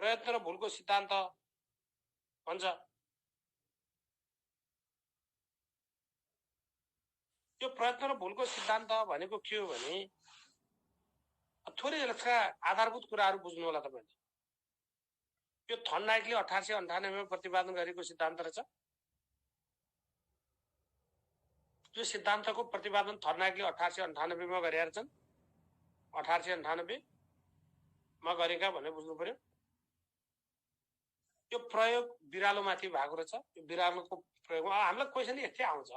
प्रयत्न र भुलको सिद्धान्त भन्छ। यो प्रयत्न र भुलको सिद्धान्त भनेको के हो भने थोरै यसका आधारभूत कुराहरू बुझ्नु होला तपाईले। यो थर्नाइटले 1898 मा प्रतिपादन गरेको सिद्धान्त रहेछ। यो सिद्धान्तको प्रतिपादन थर्नाइटले 1898 मा गरेका छन्। 1898 मा गरेका भनेर बुझ्नु पर्यो। यो प्रयोग बिरालोमाथि भएको रहेछ। यो बिरालोको प्रयोगमा हामीलाई क्वेसन यस्तै आउँछ,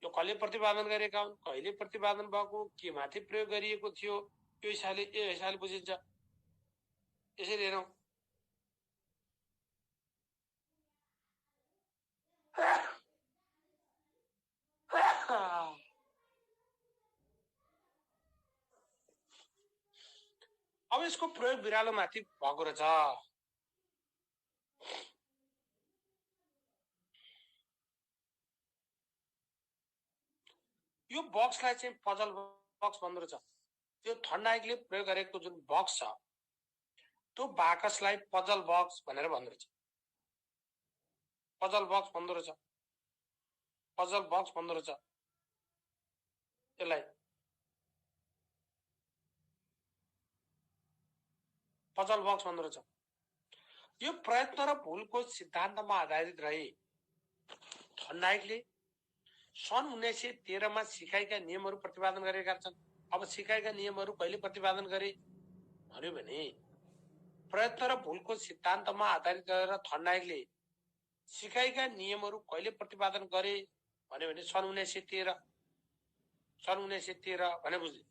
यो कसले प्रतिपादन गरेका हुन्, कहिले प्रतिपादन भएको, के माथि प्रयोग गरिएको थियो, यो हिसाबले बुझिन्छ। यसरी हेरौँ। अब यसको प्रयोग बिरालोमाथि भएको रहेछ। यो बक्सलाई चाहिँ पजल बक्स भन्दो रहेछ। त्यो थर्नाइटले प्रयोग गरेको जुन बक्स छ त्यो बाकसलाई पजल बक्स भनेर भन्दो रहेछ। पजल बक्स भन्दो रहेछ। पजल बक्स भन्दो रहेछ यसलाई। पजल बक्स भन्दो रहेछ। यो प्रयत्न र भुलको सिद्धान्तमा आधारित रही थर्नाइटले सन् 1913 मा सिकाइका नियमहरू प्रतिपादन गरेका छन्। अब सिकाइका नियमहरू कहिले प्रतिपादन गरे भन्यो भने प्रयत्न र भुलको सिद्धान्तमा आधारित गरेर थर्नाइटले सिकाइका नियमहरू कहिले प्रतिपादन गरे भन्यो भने सन् 1913 भने बुझ्नु।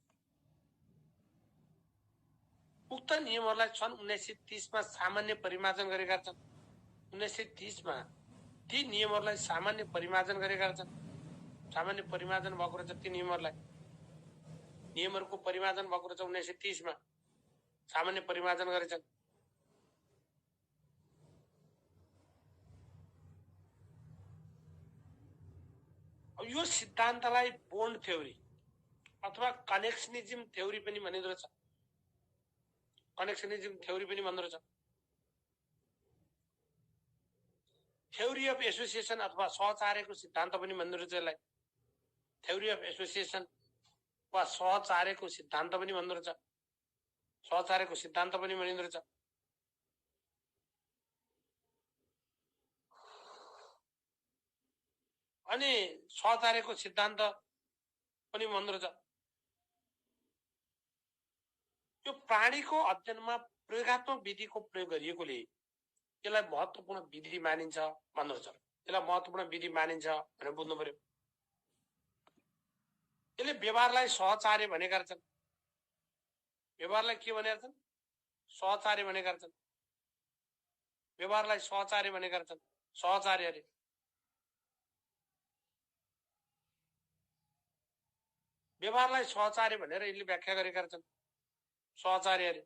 उक्त नियमहरूलाई सन् 1930 मा सामान्य परिमार्जन गरेका छन्। 1930 मा ती नियमहरूलाई सामान्य परिमार्जन गरेका छन्। सामान्य परिमार्जन भएको रहेछ ती नियमहरूलाई। नियमहरूको परिमार्जन भएको रहेछ 1930 मा। सामान्य परिमार्जन गरेछन्। अब यो सिद्धान्तलाई बोन्ड थ्योरी अथवा कनेक्सनिज्म थ्योरी पनि भनिँदो रहेछ। कनेक्सनिज्म थ्योरी पनि भन्दो रहेछ। थ्योरी अफ एसोसिएसन अथवा सहचार्यको सिद्धान्त पनि भन्दो रहेछ यसलाई। थ्योरी अफ एसोसिएसन वा सहचार्यको सिद्धान्त पनि भन्दो रहेछ। सहचार्यको सिद्धान्त पनि भनिँदो रहेछ। अनि सहचार्यको सिद्धान्त पनि भन्दो रहेछ। यो प्राणीको अध्ययनमा प्रयोगात्मक विधिको प्रयोग गरिएकोले यसलाई महत्त्वपूर्ण विधि मानिन्छ भन्दो रहेछ। यसलाई महत्त्वपूर्ण विधि मानिन्छ भनेर बुझ्नु पर्यो। यसले व्यवहारलाई सहचार्य भनेका छन्। व्यवहारलाई के भनेका छन्? सहचार्य भनेका छन्। व्यवहारलाई सहचार्य भनेका छन्। सहचार्य अरे व्यवहारलाई सहचार्य भनेर यसले व्याख्या गरेका छन्। सहचार्य अरे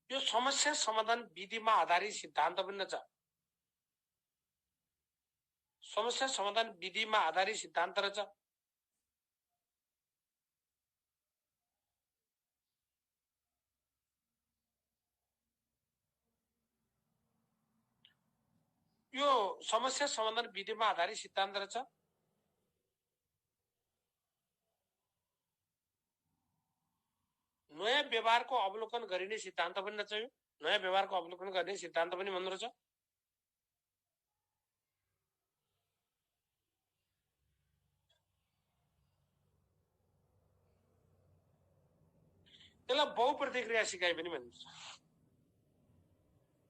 यो समस्या समाधान विधिमा आधारित सिद्धान्त पनि छ। समस्या समाधान विधिमा आधारित सिद्धान्त रहेछ। यो समस्या समाधान विधिमा आधारित सिद्धान्त रहेछ। नयाँ व्यवहारको अवलोकन गरिने सिद्धान्त पनि रहेछ। यो नयाँ व्यवहारको अवलोकन गर्ने सिद्धान्त पनि भन्दो रहेछ। यसलाई बहुप्रतिक्रिया सिकाइ पनि भनिन्छ।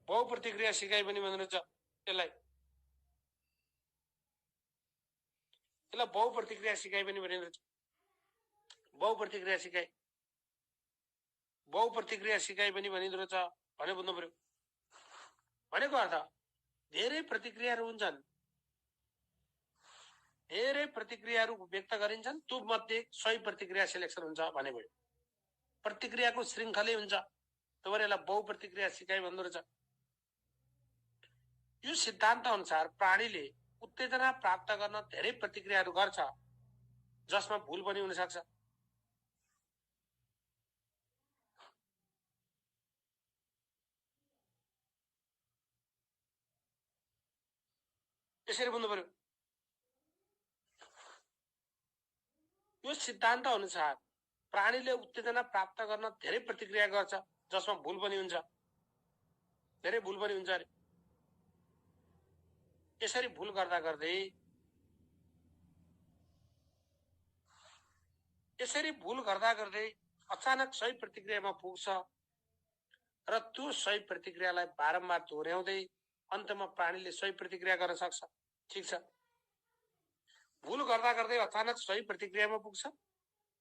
बहुप्रतिक्रिया सिकाइ पनि भन्दो रहेछ यसलाई। यसलाई बहुप्रतिक्रिया सिकाइ पनि भनिँदो रहेछ। बहुप्रतिक्रिया सिकाइ पनि भनिँदो रहेछ भने बुझ्नु पर्यो। भनेको अर्थ धेरै प्रतिक्रियाहरू हुन्छन्, धेरै प्रतिक्रियाहरू व्यक्त गरिन्छन्, त्यो मध्ये सही प्रतिक्रिया सिलेक्सन हुन्छ भने भयो। प्रतिक्रियाको श्रृङ्खलै हुन्छ, त्यो भएर यसलाई बहुप्रतिक्रिया सिकाइ भन्दो रहेछ। यो सिद्धान्त अनुसार प्राणीले उत्तेजना प्राप्त गर्न धेरै प्रतिक्रियाहरू गर्छ, जसमा भूल पनि हुन सक्छ। यसरी बुझ्नु पर्यो। यो सिद्धान्त अनुसार प्राणीले उत्तेजना प्राप्त गर्न धेरै प्रतिक्रिया गर्छ, जसमा भूल पनि हुन्छ, धेरै भूल पनि हुन्छ अरे। यसरी भूल गर्दा गर्दै अचानक सही प्रतिक्रियामा पुग्छ र त्यो सही प्रतिक्रियालाई बारम्बार दोहोर्याउँदै अन्तमा प्राणीले सही प्रतिक्रिया गर्न सक्छ। ठीक छ, भूल गर्दा गर्दै अचानक सही प्रतिक्रियामा पुग्छ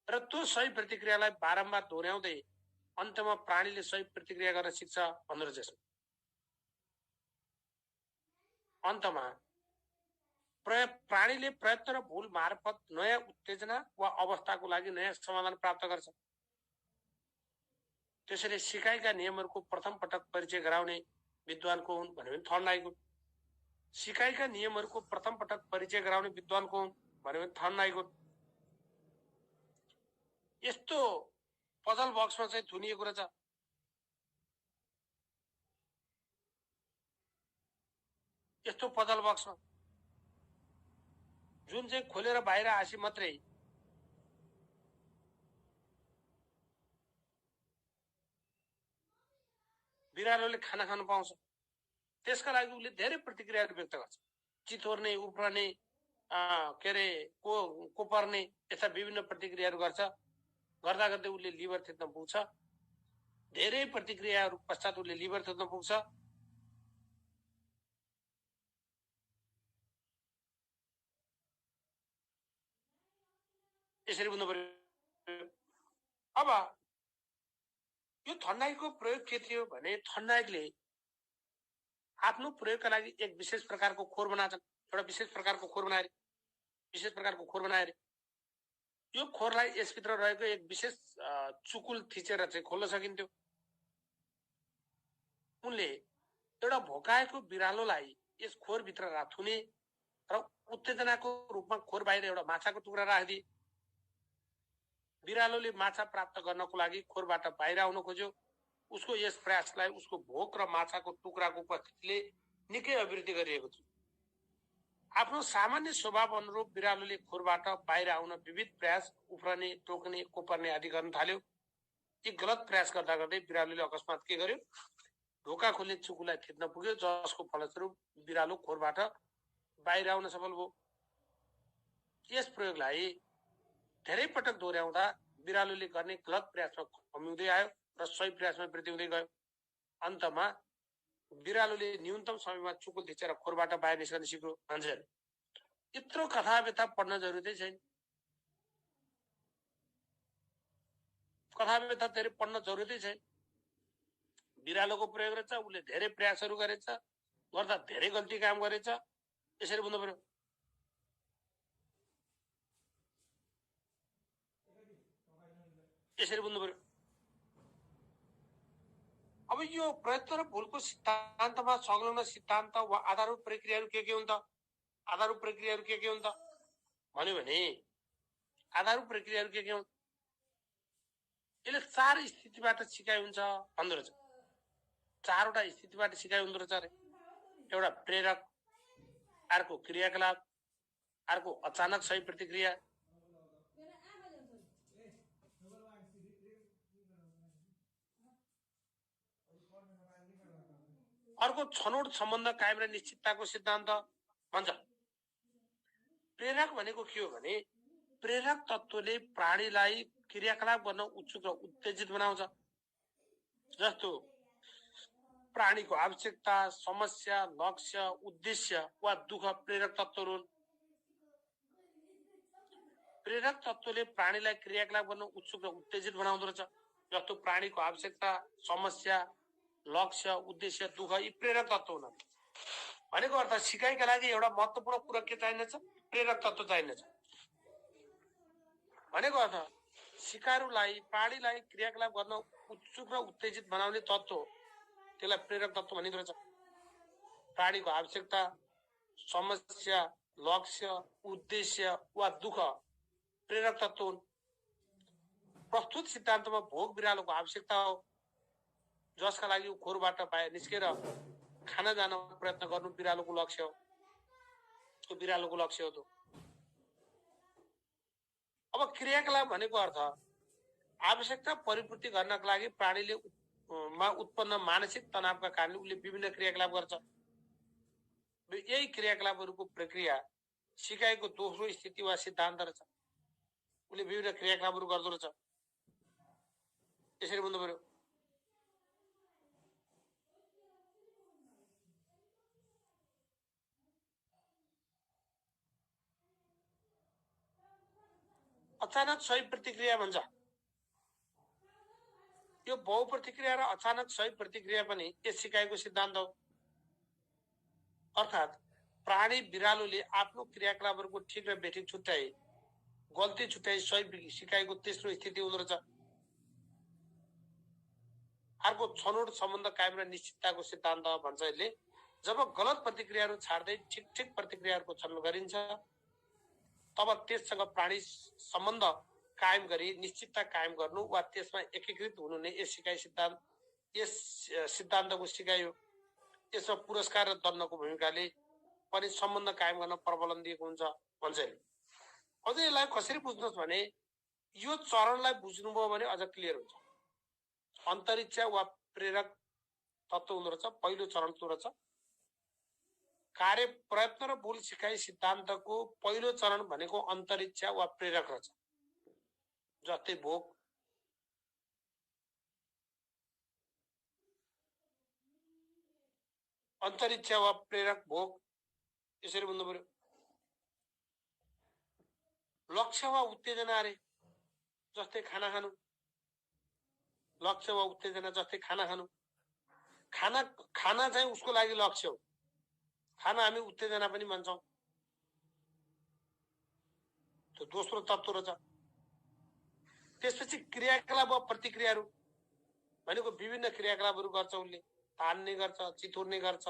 र त्यो सही प्रतिक्रियालाई बारम्बार दोहोर्याउँदै अन्तमा प्राणीले सही प्रतिक्रिया गर्न सिक्छ भन्नु रहेछ। अन्तमा प्राणीले प्रयत्न र भूल मार्फत नयाँ उत्तेजना वा अवस्थाको लागि नयाँ समाधान प्राप्त गर्छ। त्यसैले सिकाइका नियमहरूको प्रथम पटक परिचय गराउने विद्वान को हुन् भन्यो भने थर्नडाइक हुन्। सिकाइका नियमहरूको प्रथम पटक परिचय गराउने विद्वान को हुन् भन्यो भने थर्नडाइक हुन्। यस्तो पजल बक्समा चाहिँ थुनिएको रहेछ। यस्तो पजल बक्समा जुन चाहिँ खोलेर बाहिर आसी मात्रै बिरालोले खाना खान पाउँछ। त्यसका लागि उसले धेरै प्रतिक्रियाहरू व्यक्त गर्छ। चितोर्ने, उफ्रने, के अरे कोपर्ने, यस्ता विभिन्न प्रतिक्रियाहरू गर्छ। गर्दा गर्दै उसले लिभर थिच्न पुग्छ। धेरै प्रतिक्रियाहरू पश्चात उसले लिभर थिच्न पुग्छ। यसरी बुझ्नु पर्यो। अब यो थर्नडाइकको प्रयोग के थियो भने थर्नडाइकले आफ्नो प्रयोगका लागि एक विशेष प्रकारको खोर बनाउँछन्। एउटा विशेष प्रकारको खोर बनाए यो खोरलाई यसभित्र रहेको एक विशेष चुकुल थिचेर चाहिँ खोल्न सकिन्थ्यो। उनले एउटा भोकाएको बिरालोलाई यस खोरभित्र राथुने र उत्तेजनाको रूपमा खोर बाहिर एउटा माछाको टुक्रा राखिदिए। बिरालोले माछा प्राप्त गर्नको लागि खोरबाट बाहिर आउन खोज्यो। उसको यस प्रयासलाई उसको भोक र माछाको टुक्राको उपस्थितिले निकै अभिवृद्धि गरिएको थियो। आफ्नो सामान्य स्वभाव अनुरूप बिरालोले खोरबाट बाहिर आउन विविध प्रयास, उफ्रने, टोक्ने, कोपर्ने आदि गर्न थाल्यो। यी गलत प्रयास गर्दा गर्दै बिरालोले अकस्मात के गर्यो, ढोका खोल्ने चुकुलाई थिच्न पुग्यो, जसको फलस्वरूप बिरालो खोरबाट बाहिर आउन सफल भयो। यस प्रयोगलाई धेरै पटक दोहोर्याउँदा बिरालोले गर्ने गलत प्रयासमा कमी हुँदै आयो र सही प्रयासमा वृद्धि हुँदै गयो। अन्तमा बिरालोले न्यूनतम समयमा चुकुल थिचेर खोरबाट बाहिर निस्कन सिक्यो। भन्छन् यत्रो कथा व्यथा पढ्न जरुरी छैन। कथा व्यथा धेरै पढ्न जरुरी छैन। बिरालोको प्रयोग रहेछ, उसले धेरै प्रयासहरू गरेछ, गर्दा धेरै गल्ती काम गरेछ। यसरी बुझ्नु पर्यो। यसरी बुझ्नु पर्यो। अब यो प्रयत्न र भूलको सिद्धान्तमा संलग्न सिद्धान्त वा आधारभूत प्रक्रियाहरू के हुन् त? आधारभूत प्रक्रियाहरू के हुन् त भन्यो भने आधारभूत प्रक्रियाहरू के हुन्? यसले 4 स्थितिबाट सिकाइ हुन्छ भन्दो रहेछ। 4वटा स्थितिबाट सिकाइ हुँदो रहेछ अरे। एउटा प्रेरक, अर्को क्रियाकलाप, अर्को अचानक सही प्रतिक्रिया, अर्को छनौट सम्बन्ध कायम र निश्चितताको सिद्धान्त भन्छ। प्रेरक भनेको के हो भने प्रेरक तत्त्वले प्राणीलाई क्रियाकलाप गर्न उत्सुक र उत्तेजित बनाउँछ। जस्तो प्राणीको आवश्यकता, समस्या, लक्ष्य, उद्देश्य वा दुःख प्रेरक तत्त्वहरू हुन्। प्रेरक तत्त्वले प्राणीलाई क्रियाकलाप गर्न उत्सुक र उत्तेजित बनाउँदो रहेछ। जस्तो प्राणीको आवश्यकता, समस्या, लक्ष्य, उद्देश्य, दुःख यी प्रेरक तत्त्व हुन्। भनेको अर्थ सिकाइका लागि एउटा महत्त्वपूर्ण कुरा के चाहिन्छ? प्रेरक तत्त्व चाहिन्छ। भनेको अर्थ सिकारुलाई, प्राणीलाई क्रियाकलाप गर्न उत्सुक र उत्तेजित बनाउने तत्त्व, त्यसलाई प्रेरक तत्त्व भनिँदो रहेछ। प्राणीको आवश्यकता, समस्या, लक्ष्य, उद्देश्य वा दुःख प्रेरक तत्त्व हुन्। प्रस्तुत सिद्धान्तमा भोक बिरालोको आवश्यकता हो, जसका लागि खोरबाट बाहिर निस्केर खाना जान प्रयत्न गर्नु बिरालोको लक्ष्य हो। उसको बिरालोको लक्ष्य हो। अब क्रियाकलाप भनेको अर्थ आवश्यकता परिपूर्ति गर्नका लागि प्राणीले उत्पन्न मानसिक तनावका कारणले उसले विभिन्न क्रियाकलाप गर्छ। यही क्रियाकलापहरूको प्रक्रिया सिकाइको दोस्रो स्थिति वा सिद्धान्त रहेछ। उसले विभिन्न क्रियाकलापहरू गर्दो रहेछ। यसरी बुझ्नु पर्यो। अचानक सही प्रतिक्रिया भन्छ। यो बहुप्रतिक्रिया र अचानक सही प्रतिक्रिया पनि यस सिकाइको सिद्धान्त हो। अर्थात् प्राणी बिरालोले आफ्नो क्रियाकलापहरूको ठिक र बेठिक छुट्याई गल्ती छुट्याई सही सिकाइको तेस्रो स्थिति हुँदो रहेछ। अर्को छनौट सम्बन्ध कायम र निश्चितताको सिद्धान्त भन्छ यसले। जब गलत प्रतिक्रियाहरू छाड्दै ठिक प्रतिक्रियाहरूको छनौट गरिन्छ तब त्यससँग प्राणी सम्बन्ध कायम गरी निश्चितता कायम गर्नु वा त्यसमा एकीकृत हुनु नै यस सिद्धान्तको सिकाइ हो। यसमा पुरस्कार र दण्डको भूमिकाले पनि सम्बन्ध कायम गर्न प्रबलन दिएको हुन्छ भन्छ। अझ यसलाई कसरी बुझ्नुहोस् भने यो चरणलाई बुझ्नुभयो भने अझ क्लियर हुन्छ। अन्तरिक्ष वा प्रेरक तत्त्व हुँदो रहेछ। पहिलो चरण त्यो रहेछ। कार्य प्रयत्न र भूल सिकाइ सिद्धान्तको पहिलो चरण भनेको अन्तरिक्ष वा प्रेरक रहेछ। जस्तै भोक, अन्तरिक्ष वा प्रेरक भोक, यसरी बुझ्नु पर्यो। लक्ष्य वा उत्तेजना अरे जस्तै खाना खानु। लक्ष्य वा उत्तेजना जस्तै खाना खानु। खाना चाहिँ उसको लागि लक्ष्य हो। खाना हामी उत्तेजना पनि भन्छौँ। त्यो दोस्रो तत्त्व रहेछ। त्यसपछि क्रियाकलाप वा प्रतिक्रियाहरू भनेको विभिन्न क्रियाकलापहरू गर्छ उसले। तान्ने गर्छ, चितुर्ने गर्छ,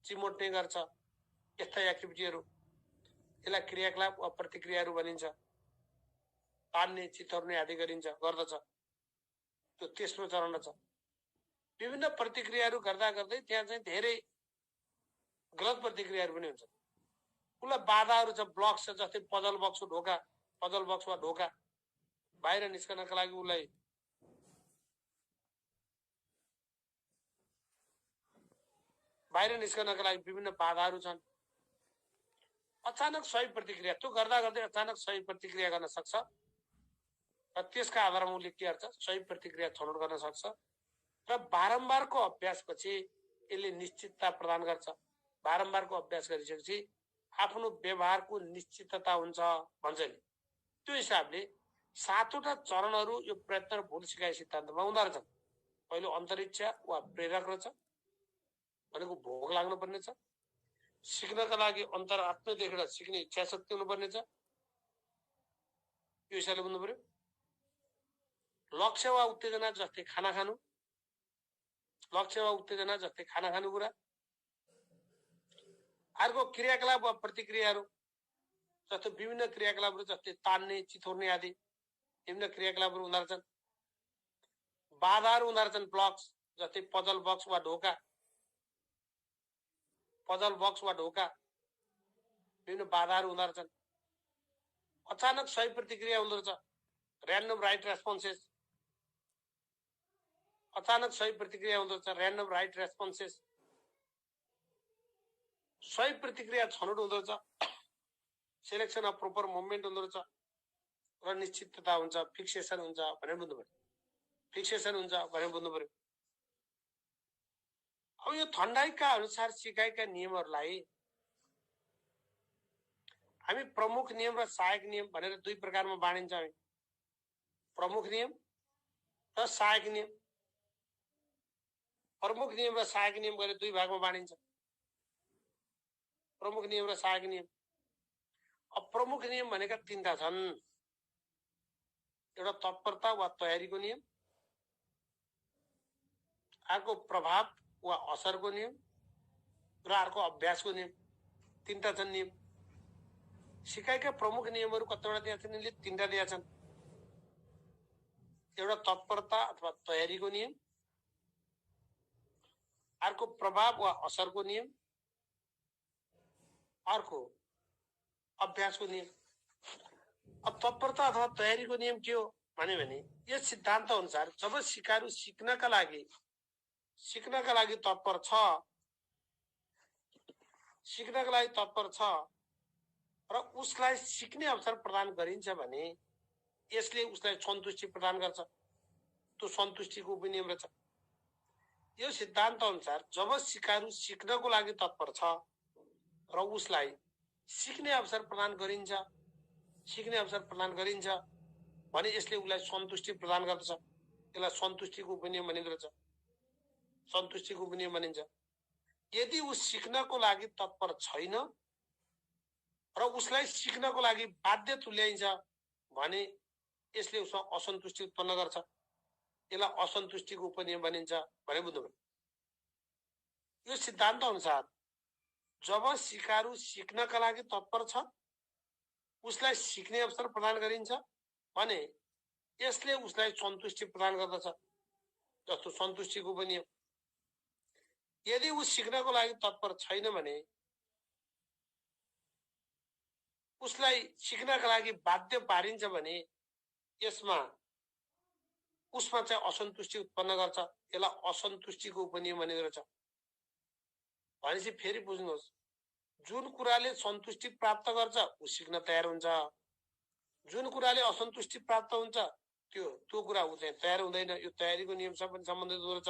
चिमोट्ने गर्छ, यस्ता एक्टिभिटीहरू यसलाई क्रियाकलाप वा प्रतिक्रियाहरू भनिन्छ। तान्ने, चितुर्ने आदि गर्दछ। त्यो तेस्रो चरण रहेछ। विभिन्न प्रतिक्रियाहरू गर्दा गर्दै त्यहाँ चाहिँ धेरै गलत प्रतिक्रियाहरू पनि हुन्छ। उसलाई बाधाहरू छ, ब्लक्स छ। जस्तै पजल बक्स वा ढोका बाहिर निस्कनका लागि उसलाई विभिन्न बाधाहरू छन्। अचानक सही प्रतिक्रिया त्यो गर्दा गर्दै अचानक सही प्रतिक्रिया गर्न सक्छ र त्यसका आधारमा उसले के गर्छ, सही प्रतिक्रिया छनौट गर्न सक्छ र बारम्बारको अभ्यासपछि यसले निश्चितता प्रदान गर्छ। बारम्बारको अभ्यास गरिसकेपछि आफ्नो व्यवहारको निश्चितता हुन्छ भन्छ। त्यो हिसाबले 7वटा चरणहरू यो प्रयत्न र भूल सिकाइ सिद्धान्तमा हुँदो रहेछ। पहिलो अन्तरिक्ष वा प्रेरक रहेछ भनेको भोक लाग्नु पर्ने छ। सिक्नका लागि अन्तरात्मा देखेर सिक्ने इच्छा शक्ति हुनुपर्ने छ। यो हिसाबले बुझ्नु पर्यो। लक्ष्य वा उत्तेजना जस्तै खाना खानु कुरा। अर्को क्रियाकलाप वा प्रतिक्रियाहरू जस्तै विभिन्न क्रियाकलापहरू जस्तै तान्ने, चितुर्ने आदि विभिन्न क्रियाकलापहरू हुँदो रहेछन्। बाधाहरू हुँदो रहेछन्, ब्लक्स जस्तै पजल बक्स वा ढोका विभिन्न बाधाहरू हुँदो रहेछन्। अचानक सही प्रतिक्रिया हुँदो रहेछ, ऱ्यान्डम राइट रेस्पोन्सेस। अचानक सही प्रतिक्रिया हुँदो रहेछ, ऱ्यान्डम राइट रेस्पोन्सेस। सही प्रतिक्रिया छनौट हुँदो रहेछ, सेलेक्सन अफ प्रोपर मुभमेन्ट हुँदो रहेछ र निश्चितता हुन्छ, फिक्सेसन हुन्छ भनेर बुझ्नु पर्यो। अब यो थन्डाइकका अनुसार सिकाइका नियमहरूलाई हामी प्रमुख नियम र सहायक नियम भनेर दुई प्रकारमा बाँडिन्छ। हामी प्रमुख नियम र सहायक नियम। प्रमुख नियम र सहायक नियम गरेर दुई भागमा बाँडिन्छ। प्रमुख नियम र सहायक नियम। अब प्रमुख नियम भनेका 3टा छन्। एउटा तत्परता वा तयारीको नियम, अर्को प्रभाव वा असरको नियम र अर्को अभ्यासको नियम। 3टा छन् नियम। सिकाइका प्रमुख नियमहरू कतिवटा दिएका छन्? यिनले 3टा दिएका छन्। एउटा तत्परता अथवा तयारीको नियम, अर्को प्रभाव वा असरको नियम, अर्को अभ्यासको नियम। अब तत्परता अथवा तयारीको नियम के हो भने यस सिद्धान्त अनुसार जब सिकारु सिक्नका लागि तत्पर छ र उसलाई सिक्ने अवसर प्रदान गरिन्छ भने यसले उसलाई सन्तुष्टि प्रदान गर्छ। त्यो सन्तुष्टिको पनि नियम रहेछ। यो सिद्धान्त अनुसार जब सिकारु सिक्नको लागि तत्पर छ र उसलाई सिक्ने अवसर प्रदान गरिन्छ भने यसले उसलाई सन्तुष्टि प्रदान गर्दछ। यसलाई सन्तुष्टिको उपनियम भनिन्छ। यदि ऊ सिक्नको लागि तत्पर छैन र उसलाई सिक्नको लागि बाध्य तुल्याइन्छ भने यसले उसमा असन्तुष्टि उत्पन्न गर्छ। यसलाई असन्तुष्टिको उपनियम भनिन्छ भने बुझ्नुभयो। यो सिद्धान्त अनुसार जब सिकारु सिक्नका लागि तत्पर छ उसलाई सिक्ने अवसर प्रदान गरिन्छ भने यसले उसलाई सन्तुष्टि प्रदान गर्दछ। जस्तो सन्तुष्टिको उपनियम। यदि ऊ सिक्नको लागि तत्पर छैन भने उसलाई सिक्नका लागि बाध्य पारिन्छ भने उसमा चाहिँ असन्तुष्टि उत्पन्न गर्छ। यसलाई असन्तुष्टिको उपनियम भनिँदो रहेछ। भनेपछि फेरि बुझ्नुहोस्, जुन कुराले सन्तुष्टि प्राप्त गर्छ ऊ सिक्न तयार हुन्छ। जुन कुराले असन्तुष्टि प्राप्त हुन्छ त्यो कुरा ऊ चाहिँ तयार हुँदैन। यो तयारीको नियमसँग पनि सम्बन्धित हुँदो रहेछ।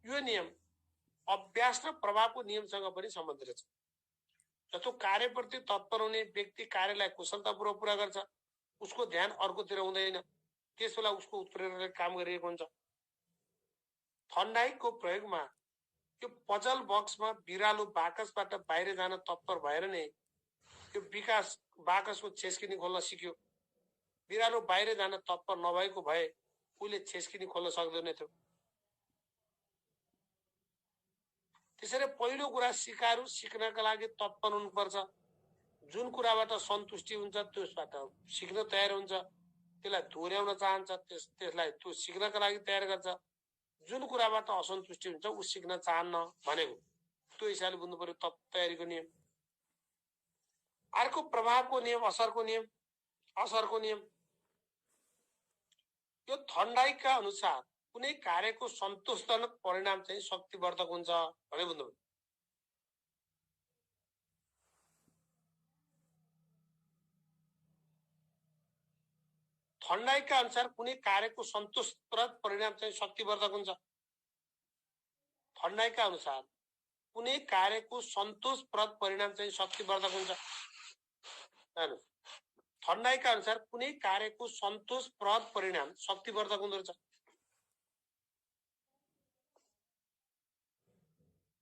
यो नियम अभ्यास र प्रभावको नियमसँग पनि सम्बन्धित रहेछ। जस्तो कार्यप्रति तत्पर हुने व्यक्ति कार्यलाई कुशलतापूर्वक पूरा गर्छ, उसको ध्यान अर्कोतिर हुँदैन, त्यसबेला उसको उत्प्रेरणाले काम गरिएको हुन्छ। थर्नडाइकको प्रयोगमा यो पजल बक्समा बिरालो बाकसबाट बाहिर जान तत्पर भएर नै यो बाकसको छेस्किनी खोल्न सिक्यो। बिरालो बाहिर जान तत्पर नभएको भए उसले छेस्किनी खोल्न सक्दैन थियो। त्यसैले पहिलो कुरा सिकारु सिक्नका लागि तत्पर हुनुपर्छ। जुन कुराबाट सन्तुष्टि हुन्छ त्यसबाट सिक्न तयार हुन्छ, त्यसलाई दोहोर्याउन चाहन्छ, त्यसलाई त्यो सिक्नका लागि तयार गर्छ। जुन कुराबाट असन्तुष्टि हुन्छ ऊ सिक्न चाहन्न भनेको। त्यो हिसाबले बुझ्नु पर्यो तयारीको नियम। अर्को प्रभावको नियम, असरको नियम। यो थर्नडाइकका अनुसार कुनै कार्यको सन्तोषजनक परिणाम चाहिँ शक्तिवर्धक हुन्छ भने बुझ्नुभयो। थर्नडाइकका अनुसार कुनै कार्यको सन्तोषप्रद परिणाम चाहिँ शक्तिवर्धक हुन्छ। थर्नडाइकका अनुसार कुनै कार्यको सन्तोषप्रद परिणाम चाहिँ शक्तिवर्धक हुन्छ। थर्नडाइकका अनुसार कुनै कार्यको सन्तोषप्रद परिणाम शक्तिवर्धक हुँदो रहेछ।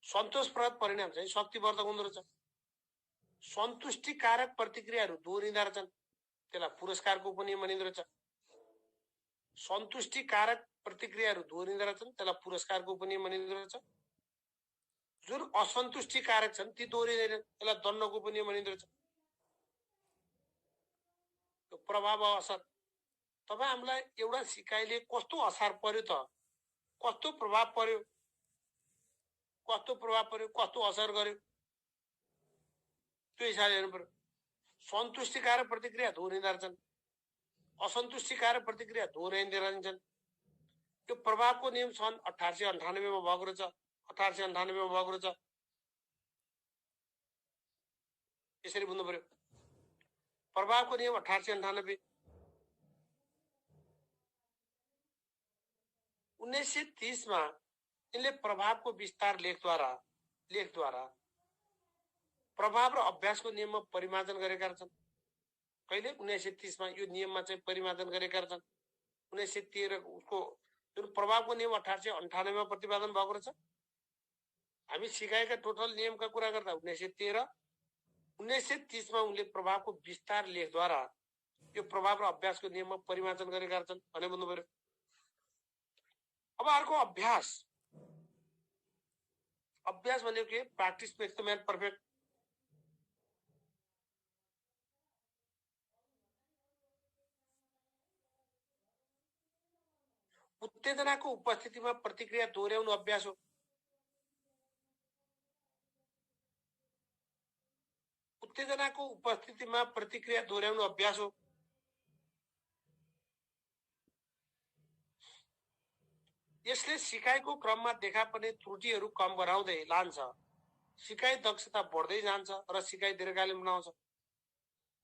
सन्तोषप्रद परिणाम चाहिँ शक्तिवर्धक हुँदो रहेछ। सन्तुष्टिकारक प्रतिक्रियाहरू दोहोरिँदा रहेछन्, त्यसलाई पुरस्कारको उपनियम भनिँदो रहेछ। सन्तुष्टिकारक प्रतिक्रियाहरू दोहोरिँदा रहेछन्, त्यसलाई पुरस्कारको उपनियम भनिँदो रहेछ। जुन असन्तुष्टिकारक छन् ती दोहोरिँदैनन्, त्यसलाई दण्डको उपनियम भनिँदो रहेछ। यो प्रभाव असर। तपाईँ हामीलाई एउटा सिकाइले कस्तो असर पर्यो त, कस्तो प्रभाव पर्यो, कस्तो असर गर्यो, त्यो हिसाबले हेर्नु पर्यो। सन्तुष्टिकारक प्रतिक्रिया दोहोरिँदा रहेछन्, असन्तुष्टिकारक प्रतिक्रिया दोहोऱ्याइँदै रहन्छन्। यो प्रभावको नियम सन् 1898 मा भएको रहेछ। 1898 मा भएको रहेछ। यसरी बुझ्नु पर्यो। प्रभावको नियम 1898। 1930 मा यिनले प्रभावको विस्तार लेखद्वारा प्रभाव र अभ्यासको नियममा परिमार्जन गरेका छन्। कहिले 1930 मा यो नियममा चाहिँ परिमार्जन गरेका छन्। 1913 उसको जुन प्रभावको नियम 1898 मा प्रतिपादन भएको रहेछ। हामी सिकाएका टोटल नियमका कुरा गर्दा 1913, 1930 मा उनले प्रभावको विस्तार लेखद्वारा यो प्रभाव र अभ्यासको नियममा परिमार्जन गरेका छन् भने बुझ्नु पर्यो। अब अर्को अभ्यास। अभ्यास भनेको के? Practice makes the man perfect. उत्तेजनाको उपस्थितिमा प्रतिक्रिया दोहोर्याउनु अभ्यास हो। उत्तेजनाको उपस्थितिमा प्रतिक्रिया दोहोऱ्याउनु अभ्यास हो। यसले सिकाइको क्रममा देखा पर्ने त्रुटिहरू कम गराउँदै लान्छ, सिकाइ दक्षता बढ्दै जान्छ र सिकाइ दीर्घकालीन बनाउँछ।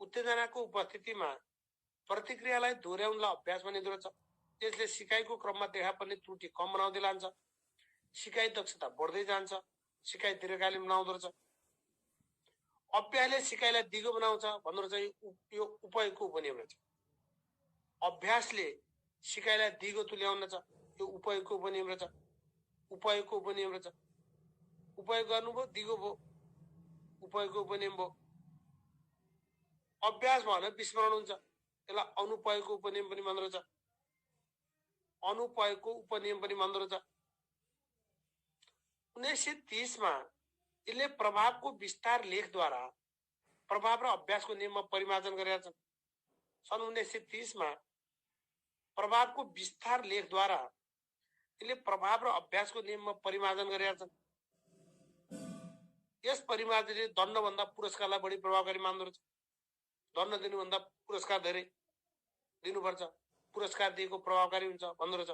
उत्तेजनाको उपस्थितिमा प्रतिक्रियालाई दोहोऱ्याउनलाई अभ्यास भनिँदो रहेछ। यसले सिकाइको क्रममा देखा पर्ने त्रुटि कम बनाउँदै लान्छ, सिकाइ दक्षता बढ्दै जान्छ, सिकाइ दीर्घकालीन बनाउँदो रहेछ। अभ्यासले सिकाइलाई दिगो बनाउँछ भन्दो रहेछ। यो उपयोगको उपनियम रहेछ। अभ्यासले सिकाइलाई दिगो तुल्याउन छ, यो उपयोगको उपनियम रहेछ। उपयोगको उपनियम रहेछ। उपयोग गर्नुभयो दिगो भयो, उपयोगको उपनियम भयो। अभ्यास भयो भने विस्मरण हुन्छ, यसलाई अनुपयोगको उपनियम पनि भन्दो रहेछ। अनुपयोगको उपनियम पनि भन्दो रहेछ। 1930 मा यसले प्रभावको विस्तार लेखद्वारा प्रभाव र अभ्यासको नियममा परिमार्जन गरेका छन्। सन् 1930 मा प्रभावको विस्तार लेखद्वारा यसले प्रभाव र अभ्यासको नियममा परिमार्जन गरेका छन्। यस परिमार्जनले दण्डभन्दा पुरस्कारलाई बढी प्रभावकारी मान्दो रहेछ। दण्ड दिनुभन्दा पुरस्कार धेरै दिनुपर्छ, पुरस्कार दिएको प्रभावकारी हुन्छ भन्दो रहेछ।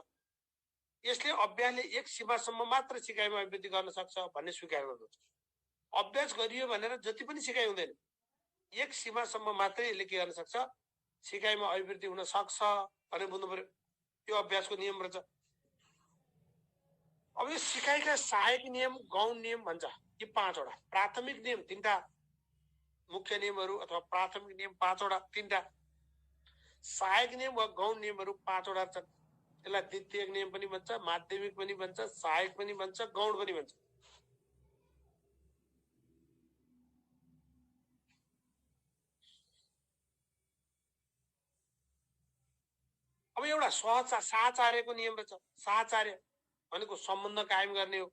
यसले अभ्यासले एक सीमासम्म मात्र सिकाइमा अभिवृद्धि गर्न सक्छ भन्ने स्वीकार गर्दछ। अभ्यास गरियो भनेर जति पनि सिकाइ हुँदैन, एक सीमासम्म मात्रै यसले के गर्न सक्छ, सिकाइमा अभिवृद्धि हुन सक्छ भन्ने बुझ्नु पर्यो। यो अभ्यासको नियम रहेछ। अब यो सिकाइका सहायक नियम, गौण नियम भन्छ। यी 5 वटा प्राथमिक नियम, 3टा मुख्य नियमहरू अथवा प्राथमिक नियम 5 वटा, 3टा सहायक नियम वा गौण नियमहरू 5 वटा छन्। यसलाई द्वितीयक नियम पनि भन्छ, माध्यमिक पनि भन्छ, सहायक पनि भन्छ, गौण पनि भन्छ। अब एउटा साहचर्यको नियम रहेछ। साहचर्य भनेको सम्बन्ध कायम गर्ने हो।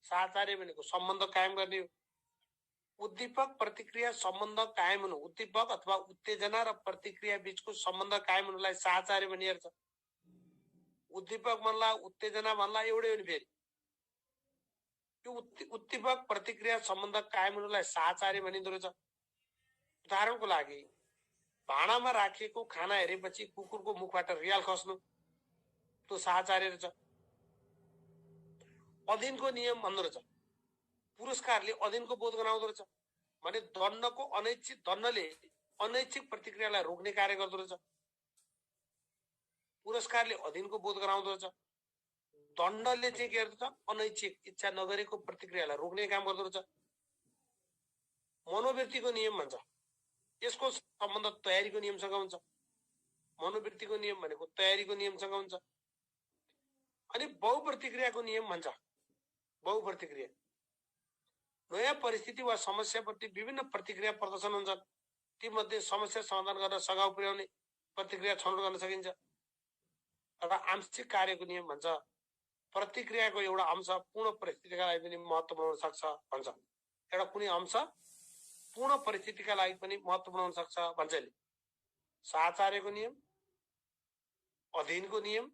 साहचर्य भनेको सम्बन्ध कायम गर्ने हो। उद्दीपक प्रतिक्रिया सम्बन्ध कायम हुनु, उद्दीपक अथवा उत्तेजना र प्रतिक्रिया बीचको सम्बन्ध कायम हुनुलाई साहचर्य भनिन्छ। उद्दीपक भन्ला उत्तेजना भन्ला एउटै हो नि। फेरि यो उद्दीपक प्रतिक्रिया सम्बन्ध कायम हुनुलाई साहचर्य भनिँदो रहेछ। उदाहरणको लागि भाँडामा राखिएको खाना हेरेपछि कुकुरको मुखबाट रियाल खस्नु, त्यो साहचर्य रहेछ। अधीनको नियम भन्दो रहेछ। पुरस्कारले अधीनको बोध गराउँदो रहेछ। भने दण्डले अनैच्छिक प्रतिक्रियालाई रोक्ने कार्य गर्दो रहेछ। पुरस्कारले अधीनको बोध गराउँदो रहेछ। दण्डले चाहिँ के गर्दछ, अनैच्छिक इच्छा नगरेको प्रतिक्रियालाई रोक्ने काम गर्दो रहेछ। मनोवृत्तिको नियम भन्छ। यसको सम्बन्ध तयारीको नियमसँग हुन्छ। मनोवृत्तिको नियम भनेको तयारीको नियमसँग हुन्छ। अनि बहुप्रतिक्रियाको नियम भन्छ। बहुप्रतिक्रिया नयाँ परिस्थिति वा समस्याप्रति विभिन्न प्रतिक्रिया प्रदर्शन हुन्छन्। तीमध्ये समस्या समाधान गर्न सघाउ पुर्याउने प्रतिक्रिया छनौट गर्न सकिन्छ। र आंशिक कार्यको नियम भन्छ। प्रतिक्रियाको एउटा अंश पूर्ण परिस्थितिका लागि पनि महत्त्वपूर्ण हुन सक्छ भन्छ। एउटा कुनै अंश पूर्ण परिस्थितिका लागि पनि महत्त्वपूर्ण हुन सक्छ भन्छ। साहचर्यको नियम, अधीनको नियम,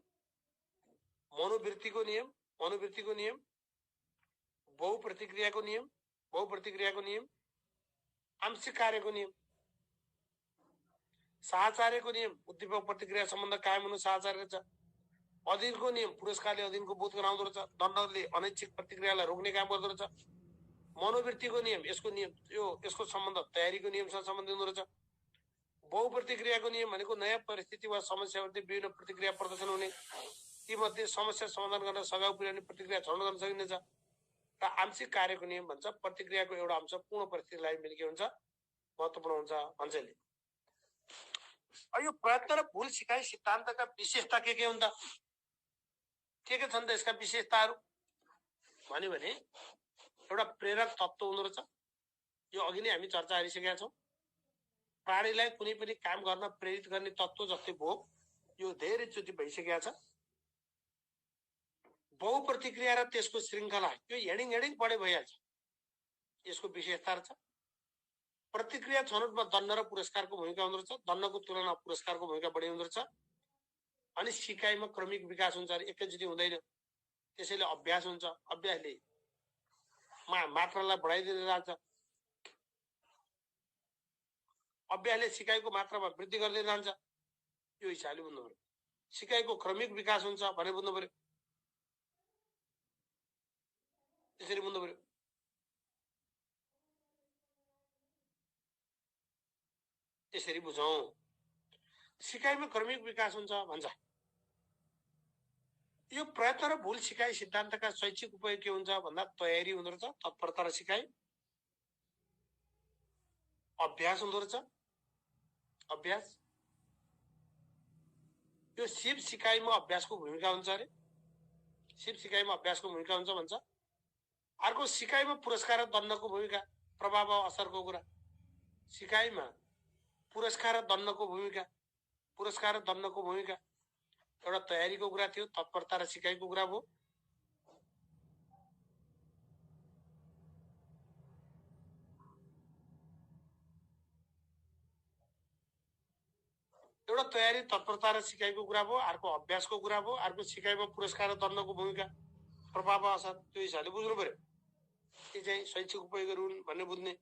मनोवृत्तिको नियम, बहुप्रतिक्रियाको नियम, आंशिक कार्यको नियम। साहचर्यको नियम उद्दीपक प्रतिक्रिया सम्बन्ध कायम हुनु साहचर्य छ। अधीनको नियम पुरस्कारले अधीनको बोध गराउँदो रहेछ। दण्डले अनैच्छिक प्रतिक्रियालाई रोक्ने काम गर्दो रहेछ। मनोवृत्तिको नियम यसको सम्बन्ध तयारीको नियमसँग सम्बन्धित हुँदो रहेछ। बहुप्रतिक्रियाको नियम भनेको नयाँ परिस्थिति वा समस्याप्रति विभिन्न प्रतिक्रिया प्रदर्शन हुने, तीमध्ये समस्या समाधान गर्न सघाउ पुर्याउने प्रतिक्रिया छनौट गर्न सकिनेछ। र आंशिक कार्यको नियम भन्छ। प्रतिक्रियाको एउटा अंश पूर्ण परिस्थितिलाई मिल्के हुन्छ, महत्त्वपूर्ण हुन्छ भन्छ। यो प्रयत्न र भूल सिकाइ सिद्धान्तका विशेषता के हुन् त? के छन् त यसका विशेषताहरू भन्यो भने एउटा प्रेरक तत्त्व हुँदो रहेछ। यो अघि नै हामी चर्चा गरिसकेका छौँ। प्राणीलाई कुनै पनि काम गर्न प्रेरित गर्ने तत्त्व जस्तै भोक, यो धेरैचोटि भइसकेका छ। बहुप्रतिक्रिया र त्यसको श्रृङ्खला, यो हेडिङ पढे भइहाल्छ। यसको विशेषता छ। प्रतिक्रिया छनौटमा दण्ड र पुरस्कारको भूमिका हुँदो रहेछ। दण्डको तुलनामा पुरस्कारको भूमिका बढी हुँदो रहेछ। अनि सिकाइमा क्रमिक विकास हुन्छ, एकैचोटि हुँदैन। त्यसैले अभ्यास हुन्छ। अभ्यासले मात्रालाई बढाइदिँदै जान्छ। अभ्यासले सिकाइको मात्रामा वृद्धि गर्दै जान्छ, यो हिसाबले बुझ्नु पर्यो। सिकाइको क्रमिक विकास हुन्छ भने बुझ्नु पर्यो, त्यसरी बुझ्नु पर्यो। त्यसरी बुझौं। सिकाइमा क्रमिक विकास हुन्छ भन्छ। यो प्रयत्न र भूल सिकाइ सिद्धान्तका शैक्षिक उपयोग के हुन्छ भन्दा तयारी हुँदो रहेछ, तत्परता र सिकाइ, अभ्यास हुँदो रहेछ, अभ्यास। यो सिप सिकाइमा अभ्यासको भूमिका हुन्छ अरे, सिप सिकाइमा अभ्यासको भूमिका हुन्छ भन्छ। अर्को सिकाइमा पुरस्कार र दण्डको भूमिका, प्रभाव असरको कुरा। सिकाइमा पुरस्कार र दण्डको भूमिका, पुरस्कार र दण्डको भूमिका एउटा तयारीको कुरा थियो, तत्परता र सिकाइको कुरा भयो। एउटा तयारी तत्परता र सिकाइको कुरा भयो, अर्को अभ्यासको कुरा भयो, अर्को सिकाइमा पुरस्कार र दण्डको भूमिका, प्रभाव असर, त्यो हिसाबले बुझ्नु पर्यो। ये चाहिँ शैक्षिक उपयोगहरू हुन् भन्ने बुझ्ने।